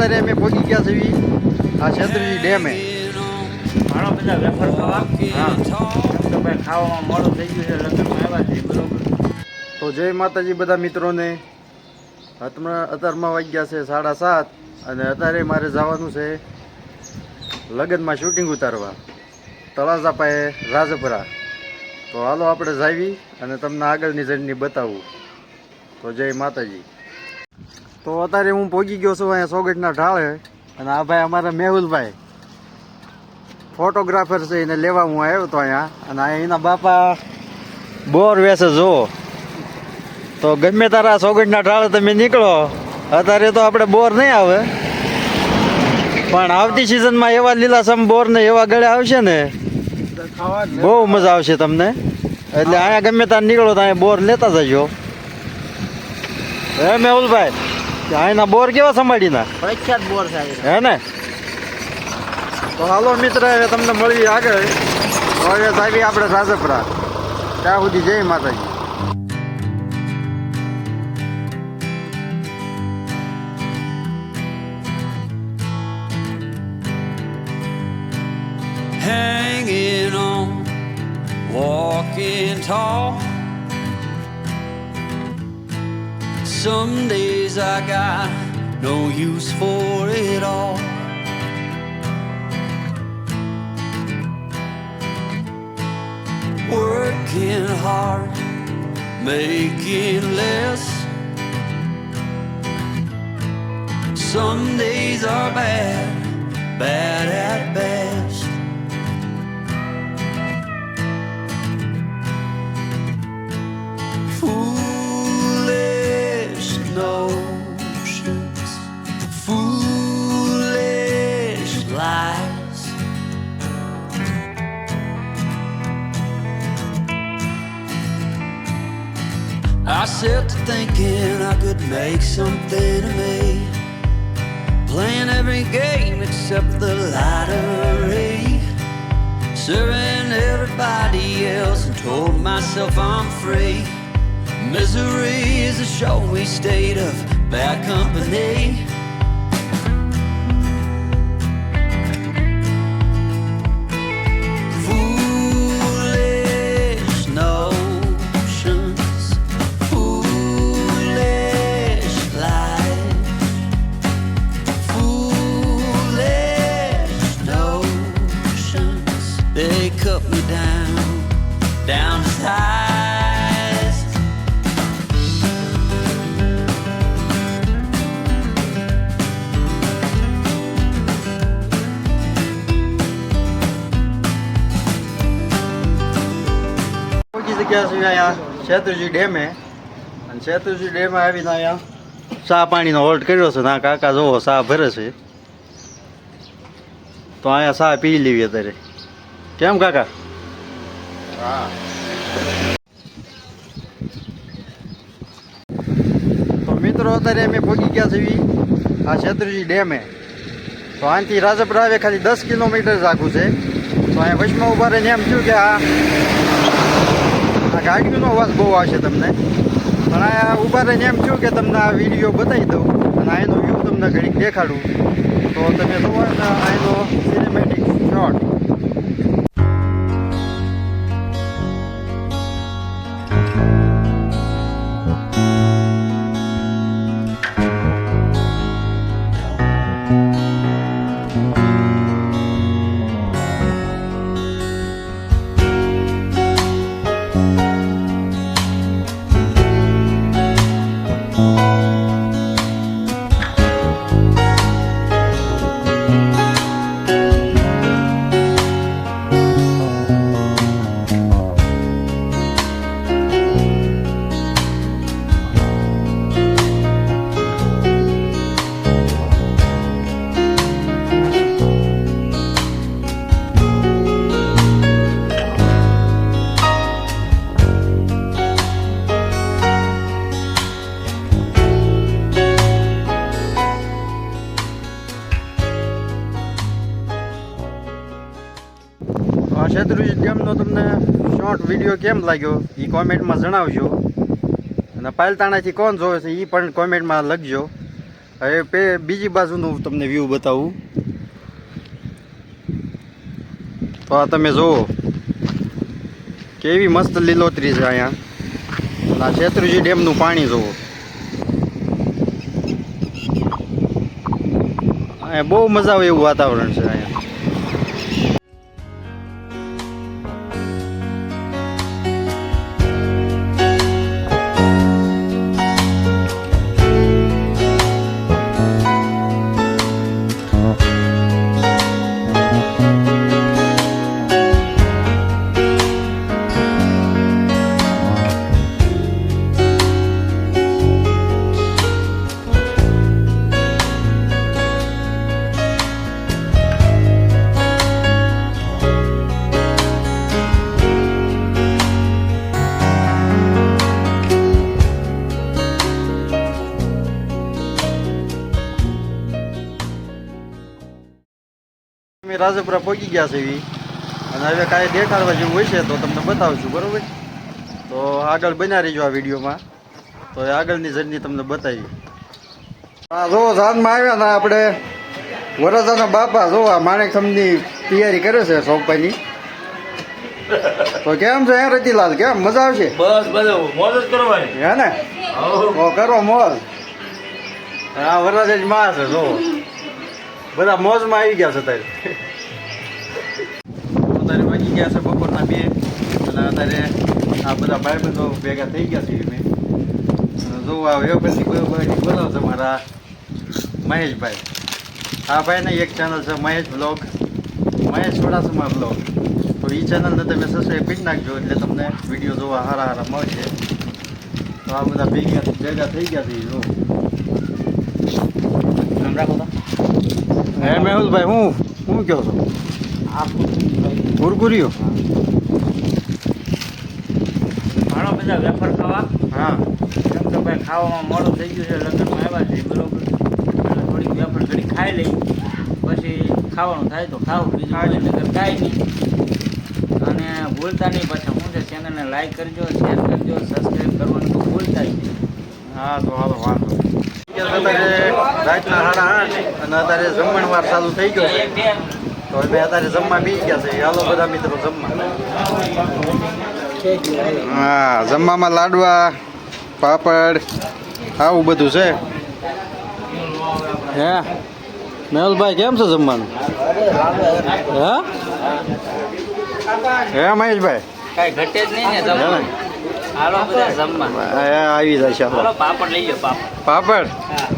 અત્યારે અમે પહોંચી ગયા છીએ આ શેત્રુંજી ડેમે. ઘણા બધા વેફર ખાવા. હા તો ભાઈ ખાવામાં મોડું થઈ ગયું છે, લગ્નમાં આવ્યા છે બરોબર. તો જય માતાજી બધા મિત્રોને. અત્યારમાં વાગ્યા છે 7:30 અને અત્યારે મારે જવાનું છે લગ્નમાં શૂટિંગ ઉતારવા તળાજા પાસે રાજપરા. તો હાલો આપણે જાવી અને તમને આગળની જર્ની બતાવું. તો જય માતાજી. તો અત્યારે હું પહોંચી ગયો છું અહીંયા સોગટના ઢાળે અને આ ભાઈ અમારા મેહુલભાઈ ફોટોગ્રાફર છે, એને લેવા હું આવ્યો હતો અહીંયા. અને અહીંયા એના બાપા બોર વેસે જુઓ. તો ગમે તારા સોગટના ઢાળે તમે નીકળો, અત્યારે તો આપણે બોર નહીં આવે પણ આવતી સિઝનમાં એવા લીલાછમ બોર ને એવા ગળે આવશે ને બહુ મજા આવશે તમને. એટલે અહીંયા ગમે ત્યાં નીકળો તો અહીંયા બોર લેતા જજો. હે મેહુલભાઈ, અહીંના બોર કેવા સંભાળીના પ્રખ્યાત બોર છે હે ને? તો હાલો મિત્ર, હવે તમને મળીએ આગળ. હવે આવી આપણે રાજપરા. ત્યાં સુધી જય માતાજી. Hanging on, walking tall. Some days I got no use for it all. Working hard, making less. Some days are bad, bad at best. Foolish notions, foolish lies. I set to thinking I could make something of me, playing every game except the lottery, serving everybody else and told myself I'm free. Misery is a showy state of bad company. Foolish notions, foolish lies, foolish notions, they cut me down, down to size. પહોંચી ગયા છીએ અહીંયા શેત્રુંજી ડેમે. અને શેત્રુંજી ડેમે આવીને અહીંયા ચા પાણીનો hold કર્યો છે. ના કાકા જોવો ચા ભરે છે, તો અહીંયા ચા પી લેવી અત્યારે. કેમ કાકા? તો મિત્રો અત્યારે અમે પહોંચી ગયા છીએ આ શેત્રુંજી ડેમે. તો અહીંથી રાજપરા આવે ખાલી 10 કિલોમીટર જ આખું છે. તો અહીંયા વચમાં ઉભા રહીને એમ થયું કે આ ગાડીઓનો અવાજ બહુ આવશે તમને, પણ આ ઊભા રહીને એમ થયું કે તમને આ વિડીયો બતાવી દઉં અને આનો વ્યૂ તમને ઘડીક દેખાડું. તો તમે જોવો ને આનો સિનેમેટિક શોટ. શેત્રુંજી ડેમનો તમને શોર્ટ વિડીયો કેમ લાગ્યો એ કોમેન્ટમાં જણાવજો. અને પાલતાણાથી કોણ જોવે છે એ પણ કોમેન્ટમાં લખજો. હવે બીજી બાજુનું તમને વ્યૂ બતાવું તો આ તમે જુઓ કેવી મસ્ત લીલોતરી છે અહીંયા. અને આ શેત્રુંજી ડેમનું પાણી જુઓ. અહીંયા બહુ મજા આવે એવું વાતાવરણ છે અહીંયા. અમે રાજપુરા પહોંચી ગયા છે એવી અને હવે કાંઈ દેખાડવા જેવું હોય છે તો તમને બતાવશું, બરોબર? તો આગળ બન્યા રહીજો આ વિડીયોમાં. તો એ આગળની જર્ની તમને બતાવી. હા જો સાંજમાં આવ્યા ને આપણે વરસાદના બાપા જો આ માણેક સમની તૈયારી કરે છે સોંપવાની. તો કેમ છે હે રતિલાલ, કેમ મજા આવશે? બસ બધું મોજ જ કરવાની. હે ને? તો કરો મોજ. આ વરસાદ જ માં છે જો બધા મોજમાં આવી ગયા છે અત્યારે. અત્યારે વાગી ગયા છે બપોરના 2 અને અત્યારે આ બધા ભાઈબંધો ભેગા થઈ ગયા છે મેં. અને જો આ વ્યવસાયની બોલાવશે મારા મહેશભાઈ. આ ભાઈને એક ચેનલ છે મહેશ બ્લોગ, મહેશ ચોડાસમા બ્લોગ. તો એ ચેનલને તમે સબસ્ક્રાઈબ કરી નાખજો એટલે તમને વિડીયો જોવા સારા સારા મળશે. તો આ બધા ભેગા થઈ ગયા છે જો. નામ રાખો તો હે મેહુલભાઈ, હું કહો છો? કુરકુરીઓ? ઘણો બધા વેફર ખાવા. હા કેમ કે ભાઈ ખાવામાં મોડું થઈ ગયું છે, લગ્નમાં આવ્યા છે બરોબર, એટલે થોડીક વેફર ઘડી ખાઈ લઈ પછી ખાવાનું થાય તો ખાવું, બીજું કોઈ નગર કાંઈ નહીં. અને ભૂલતા નહીં પાછા હું છે ચેનલને લાઈક કરજો, શેર કરજો, સબસ્ક્રાઈબ કરવાનું તો ભૂલતા જ નહીં. હા તો હાલો વાંધો. અત્યારે રાતના 8:30 અને અત્યારે જમણવાર ચાલુ થઈ ગયો છે. તો અમે અત્યારે જમવા બેસી ગયા છે. હાલો બધા મિત્રો જમવા. હા જમવામાં લાડવા, પાપડ, આવું બધું છે. હે મેહુલભાઈ કેમ છે જમવાનું? હે મહેશભાઈ કાંઈ ઘટે જ નહીં ને જમવાનું. હાલો બધા જમવા. આવી જાય છે. હાલો પાપડ લઈ લો, પાપડ. પાપડ હા